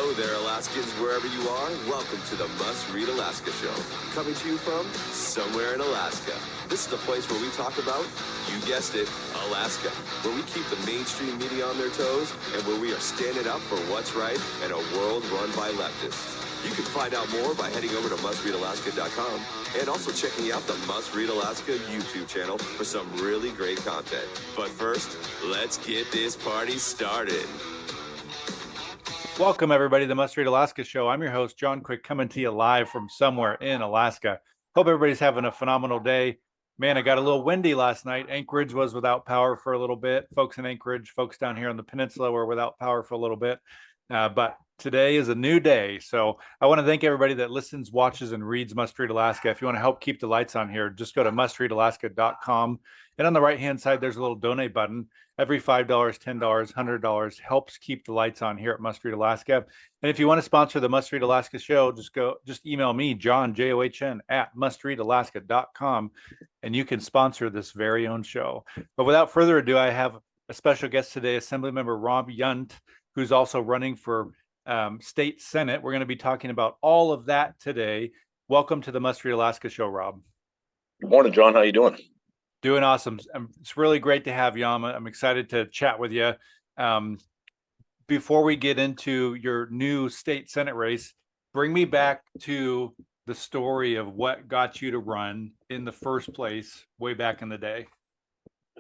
Hello there, Alaskans, wherever you are. Welcome to the Must Read Alaska Show. Coming to you from somewhere in Alaska. This is the place where we talk about, you guessed it, Alaska. Where we keep the mainstream media on their toes and where we are standing up for what's right in a world run by leftists. You can find out more by heading over to mustreadalaska.com and also checking out the Must Read Alaska YouTube channel for some really great content. But first, let's get this party started. Welcome, everybody, to the Must Read Alaska Show. I'm your host, John Quick, coming to you live from somewhere in Alaska. Hope everybody's having a phenomenal day. Man, I got a little windy last night. Anchorage was without power for a little bit. Folks in Anchorage, folks down here on the peninsula were without power for a little bit. But today is a new day. So I want to thank everybody that listens, watches, and reads Must Read Alaska. If you want to help keep the lights on here, just go to mustreadalaska.com. And on the right-hand side, there's a little donate button. Every $5, $10, $100 helps keep the lights on here at Must Read Alaska. And if you want to sponsor the Must Read Alaska show, just email me, John, John, at mustreadalaska.com, and you can sponsor this very own show. But without further ado, I have a special guest today, Assemblymember Rob Yundt, who's also running for state Senate. We're going to be talking about all of that today. Welcome to the Must Read Alaska show, Rob. Good morning, John. How you doing? Doing awesome. It's really great to have you on. I'm excited to chat with you. Before we get into your new state Senate race, bring me back to the story of what got you to run in the first place way back in the day.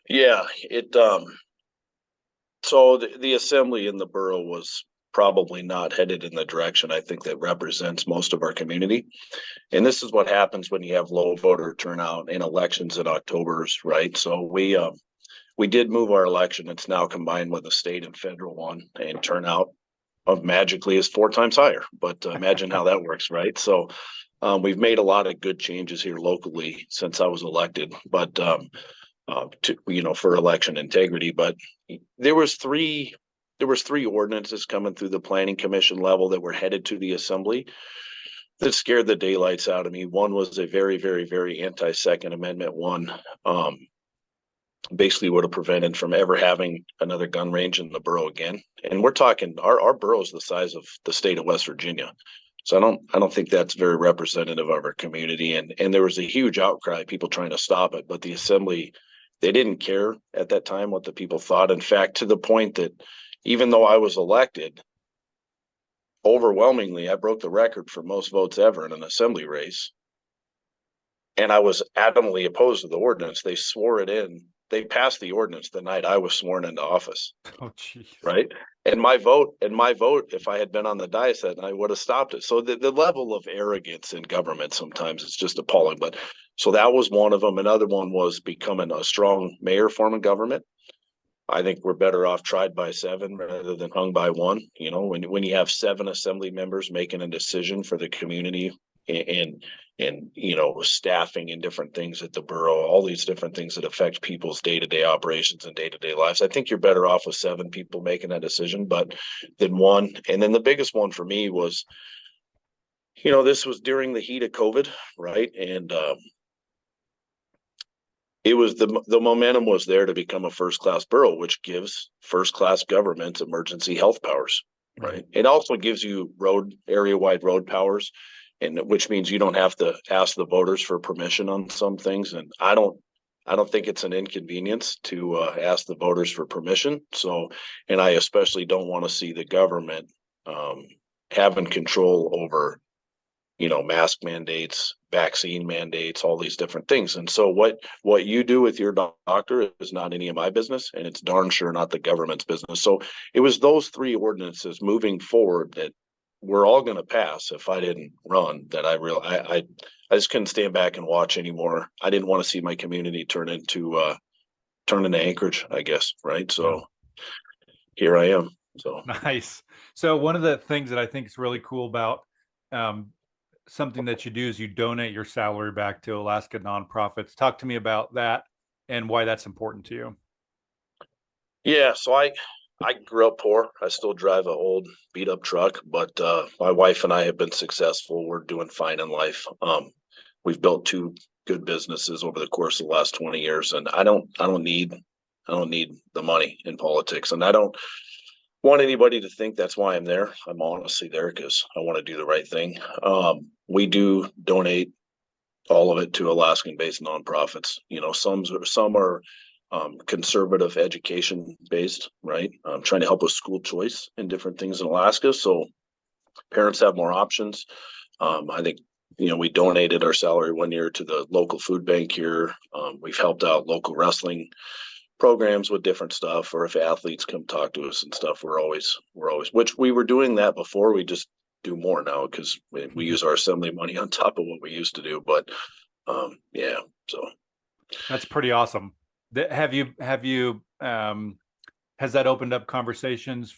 Yeah, so the assembly in the borough was probably not headed in the direction I think that represents most of our community. And this is what happens when you have low voter turnout in elections in October's, right? So we did move our election. It's now combined with a state and federal one, and turnout of magically is 4 times higher. But imagine how that works, right? So we've made a lot of good changes here locally since I was elected, but for election integrity. But there was three ordinances coming through the planning commission level that were headed to the assembly that scared the daylights out of me. One was a very, very, very anti-Second Amendment one. Basically would have prevented from ever having another gun range in the borough again. And we're talking our borough is the size of the state of West Virginia. So I don't think that's very representative of our community. And there was a huge outcry, people trying to stop it, but the assembly, they didn't care at that time what the people thought. In fact, to the point that even though I was elected, overwhelmingly, I broke the record for most votes ever in an assembly race. And I was adamantly opposed to the ordinance. They swore it in. They passed the ordinance the night I was sworn into office. Oh, geez. Right. And my vote, if I had been on the dais that night, would have stopped it. So the level of arrogance in government sometimes is just appalling. But so that was one of them. Another one was becoming a strong mayor form of government. I think we're better off tried by 7 rather than hung by 1. You know, when you have 7 assembly members making a decision for the community and staffing and different things at the borough, all these different things that affect people's day-to-day operations and day-to-day lives. I think you're better off with 7 people making that decision, but than 1. And then the biggest one for me was, this was during the heat of COVID, right? And it was the momentum was there to become a first-class borough, which gives first-class government emergency health powers, right? It also gives you area-wide road powers, and which means you don't have to ask the voters for permission on some things. And I don't think it's an inconvenience to ask the voters for permission. So, and I especially don't want to see the government having control over mask mandates, vaccine mandates, all these different things. And so what you do with your doctor is not any of my business, and it's darn sure not the government's business. So it was those 3 ordinances moving forward that we're all going to pass if I didn't run, that I just couldn't stand back and watch anymore. I didn't want to see my community turn into Anchorage, I guess. Right. So here I am. So nice. So one of the things that I think is really cool about something that you do is you donate your salary back to Alaska nonprofits. Talk to me about that and why that's important to you. Yeah. So I grew up poor. I still drive an old beat up truck, but my wife and I have been successful. We're doing fine in life. We've built 2 good businesses over the course of the last 20 years. And I don't need the money in politics. And want anybody to think that's why I'm there. I'm honestly there because I want to do the right thing. We do donate all of it to Alaskan-based nonprofits. You know, some are conservative education based, right? Trying to help with school choice and different things in Alaska, so parents have more options. I think, you know, we donated our salary one year to the local food bank here. We've helped out local wrestling programs with different stuff, or if athletes come talk to us and stuff, we're always, which we were doing that before. We just do more now because we use our assembly money on top of what we used to do. But yeah, so that's pretty awesome. Have you has that opened up conversations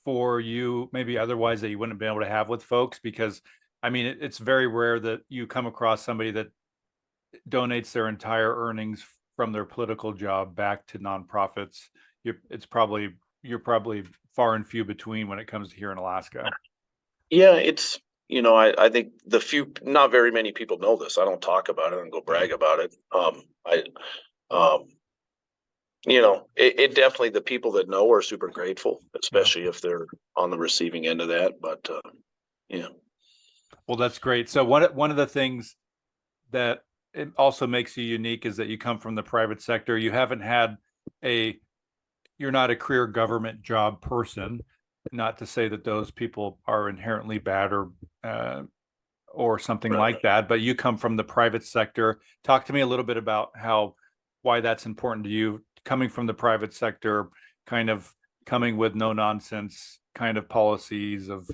for you maybe otherwise that you wouldn't have been able to have with folks? Because I mean, it's very rare that you come across somebody that donates their entire earnings from their political job back to nonprofits. You're probably far and few between when it comes to here in Alaska. Yeah, it's, you know, I think not very many people know this. I don't talk about it and go brag about it. You know, it definitely, the people that know are super grateful, especially if they're on the receiving end of that. But yeah. Well, that's great. So one of the things that it also makes you unique is that you come from the private sector. You haven't had you're not a career government job person. Not to say that those people are inherently bad or something like that, but you come from the private sector. Talk to me a little bit about why that's important to you, coming from the private sector, kind of coming with no nonsense kind of policies of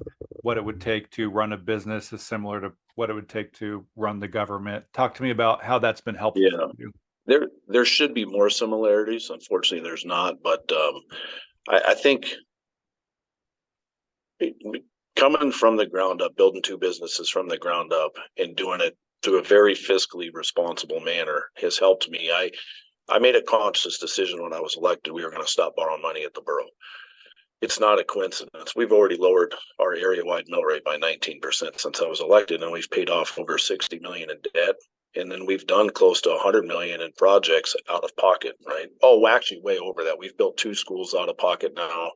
what it would take to run a business is similar to what it would take to run the government. Talk to me about how that's been helpful for you. There should be more similarities. Unfortunately, there's not, but I think coming from the ground up, building two businesses from the ground up and doing it through a very fiscally responsible manner has helped me. I made a conscious decision when I was elected, we were going to stop borrowing money at the borough. It's not a coincidence. We've already lowered our area-wide mill rate by 19% since I was elected, and we've paid off over $60 million in debt. And then we've done close to $100 million in projects out of pocket, right? Oh, actually way over that. We've built 2 schools out of pocket now,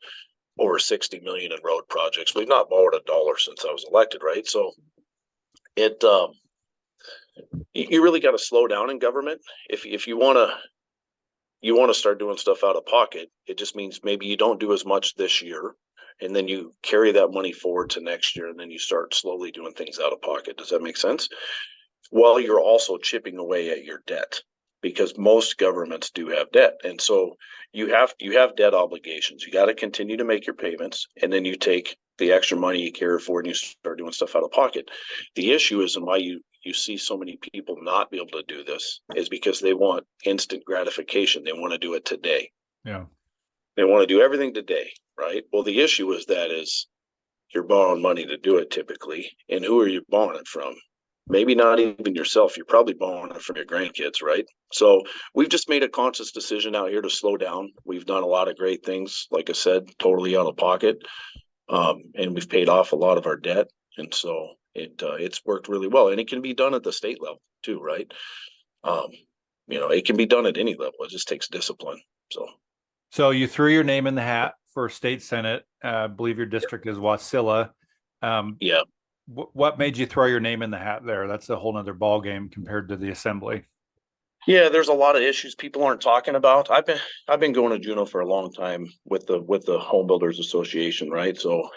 over $60 million in road projects. We've not borrowed a dollar since I was elected, right? So you really got to slow down in government. If you want to start doing stuff out of pocket, it just means maybe you don't do as much this year, and then you carry that money forward to next year, and then you start slowly doing things out of pocket. Does that make sense? While you're also chipping away at your debt, because most governments do have debt. And so you have debt obligations. You got to continue to make your payments, and then you take the extra money you carry forward and you start doing stuff out of pocket. The issue is, and why you see so many people not be able to do this, is because they want instant gratification. They want to do it today. Yeah. They want to do everything today, right? Well, the issue is you're borrowing money to do it typically. And who are you borrowing it from? Maybe not even yourself. You're probably borrowing it from your grandkids, right? So we've just made a conscious decision out here to slow down. We've done a lot of great things, like I said, totally out of pocket. And we've paid off a lot of our debt. And so it's worked really well. And it can be done at the state level too, right? You know, it can be done at any level. It just takes discipline. So you threw your name in the hat for state senate. I believe your district is Wasilla. Yeah. What made you throw your name in the hat there? That's a whole nother ball game compared to the assembly. Yeah, there's a lot of issues people aren't talking about. I've been going to Juneau for a long time with the Home Builders Association, right? So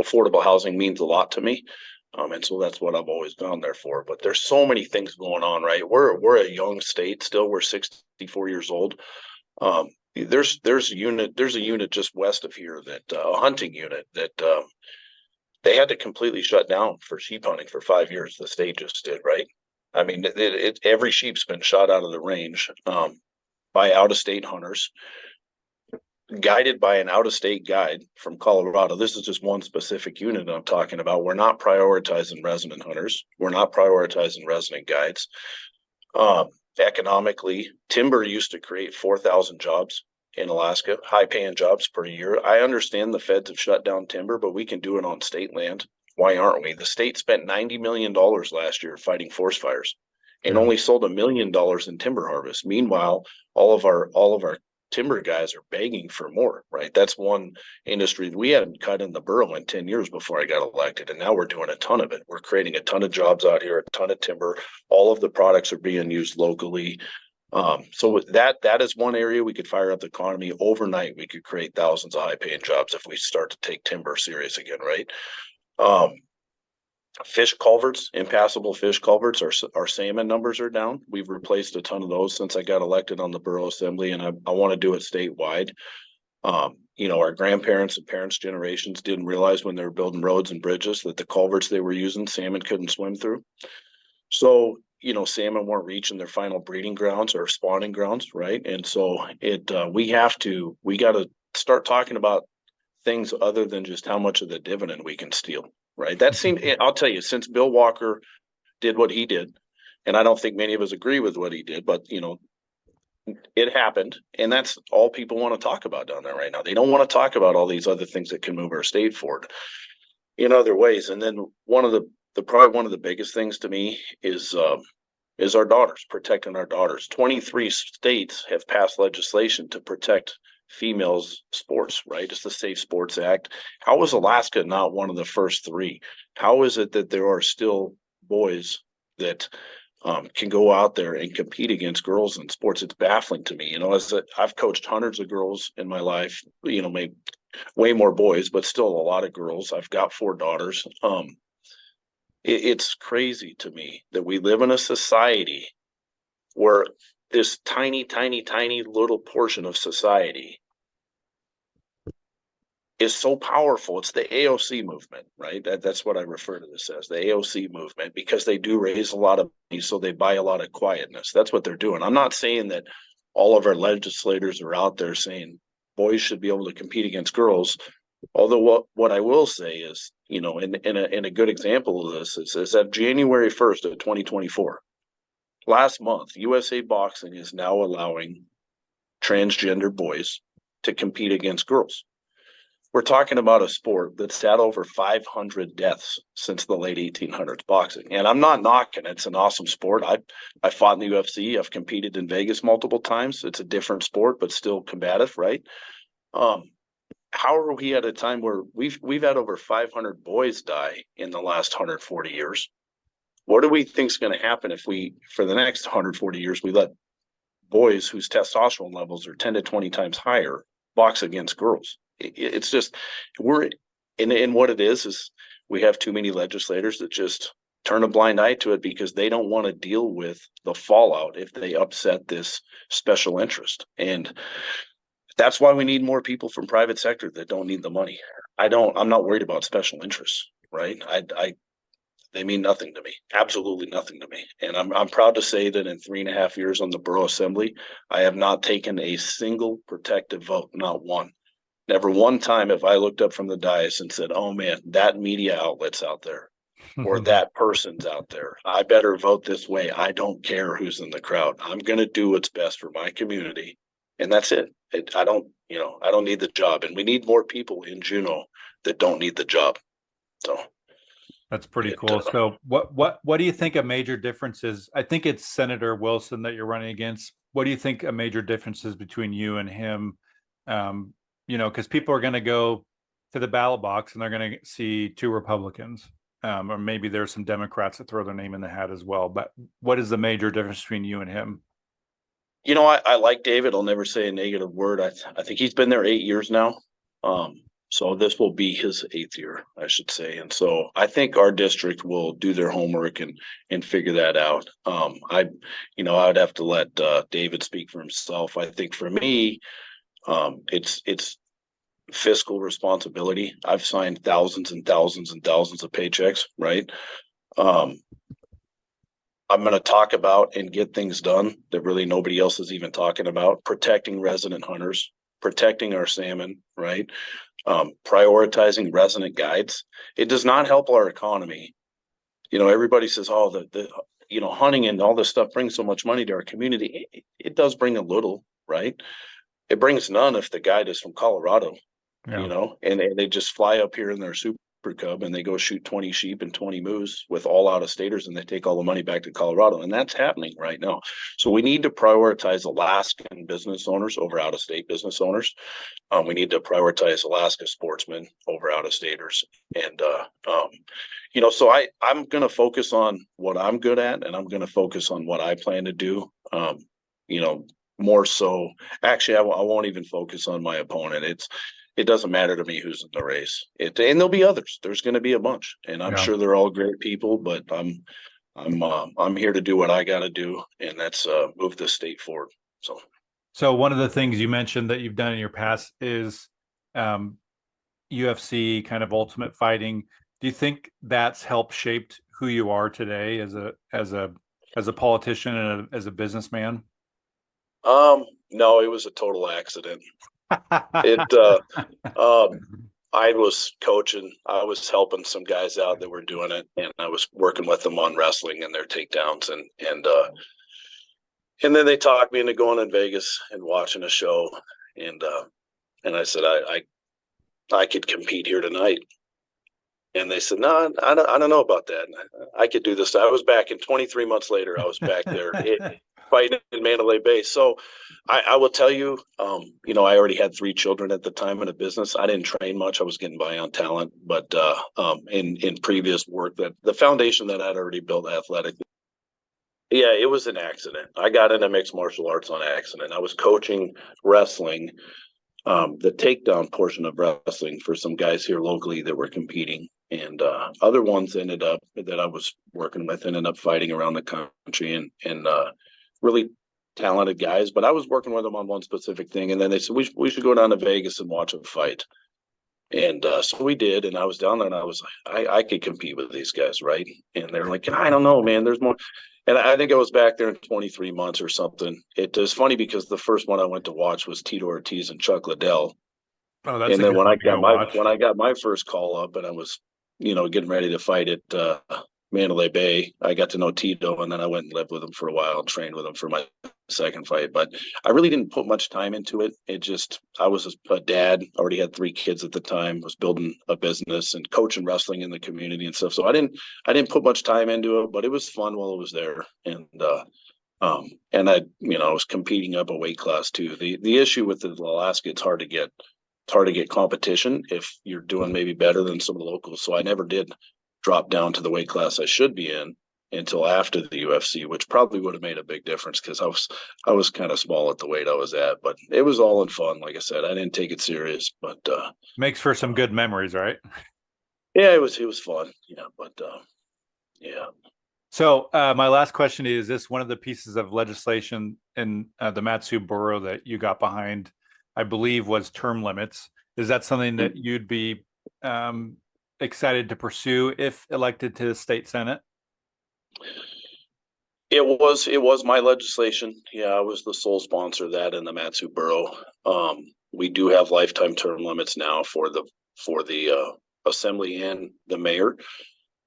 affordable housing means a lot to me. And so that's what I've always gone there for. But there's so many things going on, right? We're a young state still. We're 64 years old. There's a unit just west of here that a hunting unit that they had to completely shut down for sheep hunting for 5 years. The state just did, right? I mean, every sheep's been shot out of the range by out-of-state hunters, guided by an out-of-state guide from Colorado. This is just one specific unit I'm talking about. We're not prioritizing resident hunters. We're not prioritizing resident guides. Economically, timber used to create 4,000 jobs in Alaska, high-paying jobs per year. I understand the feds have shut down timber, but we can do it on state land. Why aren't we? The state spent $90 million last year fighting forest fires and only sold $1 million in timber harvest. Meanwhile, all of our timber guys are begging for more, right? That's one industry we hadn't cut in the borough in 10 years before I got elected. And now we're doing a ton of it. We're creating a ton of jobs out here, a ton of timber. All of the products are being used locally. So with that is one area we could fire up the economy overnight. We could create thousands of high paying jobs if we start to take timber serious again, right? Fish culverts, impassable fish culverts, our salmon numbers are down. We've replaced a ton of those since I got elected on the borough assembly, and I want to do it statewide. Our grandparents and parents' generations didn't realize when they were building roads and bridges that the culverts they were using, salmon couldn't swim through. So, salmon weren't reaching their final breeding grounds or spawning grounds, right? And so we got to start talking about things other than just how much of the dividend we can steal, right? That seemed, I'll tell you, since Bill Walker did what he did, and I don't think many of us agree with what he did, but it happened, and that's all people want to talk about down there right now. They don't want to talk about all these other things that can move our state forward in other ways. And then probably one of the biggest things to me is our daughters, protecting our daughters. 23 states have passed legislation to protect females sports, right? It's the Safe Sports Act. How is Alaska not one of the first three? How is it that there are still boys that can go out there and compete against girls in sports? It's baffling to me. I've coached hundreds of girls in my life, maybe way more boys, but still a lot of girls. I've got 4 daughters. It's crazy to me that we live in a society where this tiny, tiny, tiny little portion of society is so powerful. It's the AOC movement, right? That's what I refer to this as, the AOC movement, because they do raise a lot of money, so they buy a lot of quietness. That's what they're doing. I'm not saying that all of our legislators are out there saying boys should be able to compete against girls. Although what I will say is, in a good example of this is that January 1st of 2024, last month, USA Boxing is now allowing transgender boys to compete against girls. We're talking about a sport that's had over 500 deaths since the late 1800s, boxing. And I'm not knocking. It's an awesome sport. I fought in the UFC. I've competed in Vegas multiple times. It's a different sport, but still combative, right? How are we at a time where we've had over 500 boys die in the last 140 years? What do we think is going to happen if for the next 140 years, we let boys whose testosterone levels are 10 to 20 times higher box against girls? It's just, and what it is we have too many legislators that just turn a blind eye to it because they don't want to deal with the fallout if they upset this special interest. And that's why we need more people from private sector that don't need the money. I'm not worried about special interests, right? They mean nothing to me, absolutely nothing to me. And I'm proud to say that in 3.5 years on the borough assembly, I have not taken a single protective vote, not one. Never one time have I looked up from the dais and said, oh man, that media outlet's out there or that person's out there. I better vote this way. I don't care who's in the crowd. I'm going to do what's best for my community. And that's it. I don't need the job. And we need more people in Juneau that don't need the job. So that's pretty cool. So what do you think a major difference is? I think it's Senator Wilson that you're running against. What do you think a major difference is between you and him? Because people are going to go to the ballot box and they're going to see 2 Republicans, or maybe there's some Democrats that throw their name in the hat as well. But what is the major difference between you and him? I like David. I'll never say a negative word. I think he's been there 8 years now. So this will be his 8th year, I should say. And so I think our district will do their homework and figure that out. I would have to let David speak for himself. I think for me, it's fiscal responsibility. I've signed thousands and thousands and thousands of paychecks, right? I'm going to talk about and get things done that really nobody else is even talking about. Protecting resident hunters, protecting our salmon, right? Prioritizing resident guides. It does not help our economy. Everybody says, oh, the hunting and all this stuff brings so much money to our community. It does bring a little, right? It brings none if the guide is from Colorado, yeah. And they just fly up here in their super super cub and they go shoot 20 sheep and 20 moose with all out of staters, and they take all the money back to Colorado. And that's happening right now. So we need to prioritize Alaskan business owners over out of state business owners. We need to prioritize Alaska sportsmen over out of staters. And, so I'm going to focus on what I'm good at, and I'm going to focus on what I plan to do. More so, actually, I won't even focus on my opponent. It doesn't matter to me who's in the race. And there'll be others. There's going to be a bunch, and I'm sure they're all great people. But I'm here to do what I got to do, and that's move the state forward. So one of the things you mentioned that you've done in your past is UFC kind of ultimate fighting. Do you think that's helped shaped who you are today as a politician and as a businessman? No, it was a total accident. I was coaching, I was helping some guys out that were doing it, and I was working with them on wrestling and their takedowns, and then they talked me into going in Vegas and watching a show, and I said I could compete here tonight. And they said, no, I don't know about that. I could do this. I was back in 23 months later. I was back there fighting in Mandalay Bay. So I will tell you, I already had 3 children at the time in a business. I didn't train much. I was getting by on talent. But in previous work, that the foundation that I'd already built athletically, yeah, it was an accident. I got into mixed martial arts on accident. I was coaching wrestling, the takedown portion of wrestling for some guys here locally that were competing. And other ones that I was working with ended up fighting around the country and really talented guys. But I was working with them on one specific thing. And then they said, we should go down to Vegas and watch a fight. And so we did. And I was down there and I was like, I could compete with these guys, right? And they're like, I don't know, man, there's more. And I think I was back there in 23 months or something. It was funny because the first one I went to watch was Tito Ortiz and Chuck Liddell. Oh, that's and then when I got my first call up and I was, getting ready to fight at Mandalay Bay, I got to know Tito, and then I went and lived with him for a while and trained with him for my second fight. But I really didn't put much time into it. I was a dad, already had 3 kids at the time, was building a business and coaching wrestling in the community and stuff. So I didn't put much time into it, but it was fun while it was there. And I was competing up a weight class too. The issue with Alaska, it's hard to get competition if you're doing maybe better than some of the locals. So I never did drop down to the weight class I should be in until after the UFC, which probably would have made a big difference because I was kind of small at the weight I was at. But it was all in fun. Like I said, I didn't take it serious, but makes for some good memories, right? Yeah, it was fun. Yeah, but yeah. So my last question is this: one of the pieces of legislation in the Mat-Su borough that you got behind, I believe, was term limits. Is that something that you'd be excited to pursue if elected to the state senate? It was my legislation. Yeah, I was the sole sponsor of that in the Mat-Su borough. We do have lifetime term limits now for the assembly and the mayor.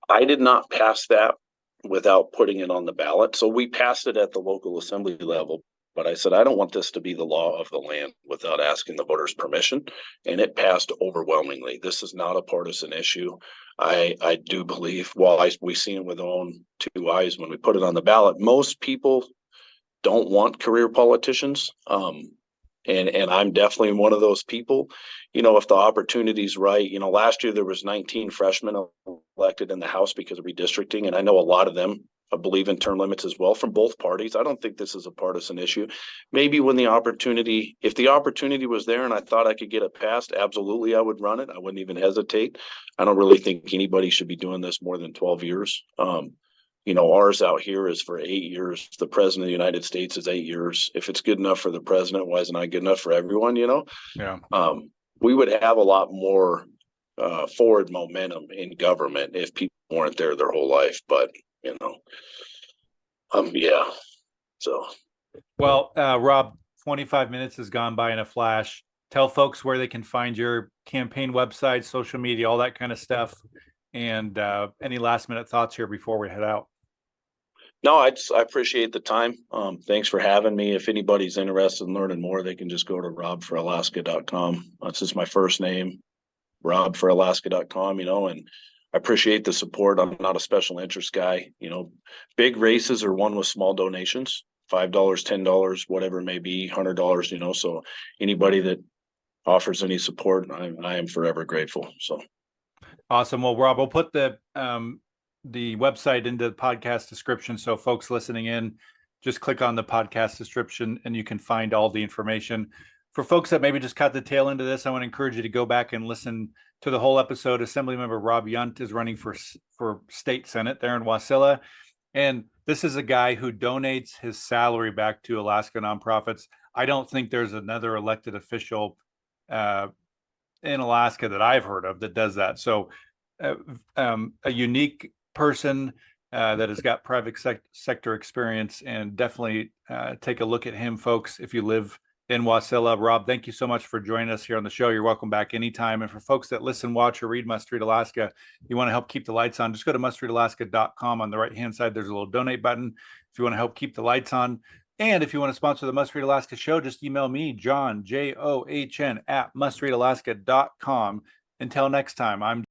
I did not pass that without putting it on the ballot. So we passed it at the local assembly level. But I said, I don't want this to be the law of the land without asking the voters' permission. And it passed overwhelmingly. This is not a partisan issue. I do believe, we've seen it with our own 2 eyes when we put it on the ballot, most people don't want career politicians. And I'm definitely one of those people. If the opportunity's right, last year there was 19 freshmen elected in the House because of redistricting. And I know a lot of them believe in term limits as well from both parties. I don't think this is a partisan issue. Maybe if the opportunity was there and I thought I could get it passed, absolutely I would run it. I wouldn't even hesitate. I don't really think anybody should be doing this more than 12 years. Ours out here is for 8 years. The president of the United States is 8 years. If it's good enough for the president, why isn't it good enough for everyone? Yeah. We would have a lot more forward momentum in government if people weren't there their whole life. But yeah. So. Well, Rob, 25 minutes has gone by in a flash. Tell folks where they can find your campaign website, social media, all that kind of stuff. And any last minute thoughts here before we head out? No, I appreciate the time. Thanks for having me. If anybody's interested in learning more, they can just go to robforalaska.com. That's just my first name, robforalaska.com, and I appreciate the support. I'm not a special interest guy. Big races are won with small donations, $5, $10, whatever it may be, $100, so anybody that offers any support, I am forever grateful. So awesome. Well, Rob, I'll put the website into the podcast description. So folks listening in, just click on the podcast description and you can find all the information. For folks that maybe just caught the tail end of this, I want to encourage you to go back and listen to the whole episode. Assemblymember Rob Yundt is running for state senate there in Wasilla. And this is a guy who donates his salary back to Alaska nonprofits. I don't think there's another elected official in Alaska that I've heard of that does that. So a unique person that has got private sector experience, and definitely take a look at him, folks, if you live in Wasilla. Rob, thank you so much for joining us here on the show. You're welcome back anytime. And for folks that listen, watch, or read Must Read Alaska, you want to help keep the lights on, just go to mustreadalaska.com. On the right-hand side, there's a little donate button if you want to help keep the lights on. And if you want to sponsor the Must Read Alaska show, just email me, John, JOHN, @mustreadalaska.com. Until next time, I'm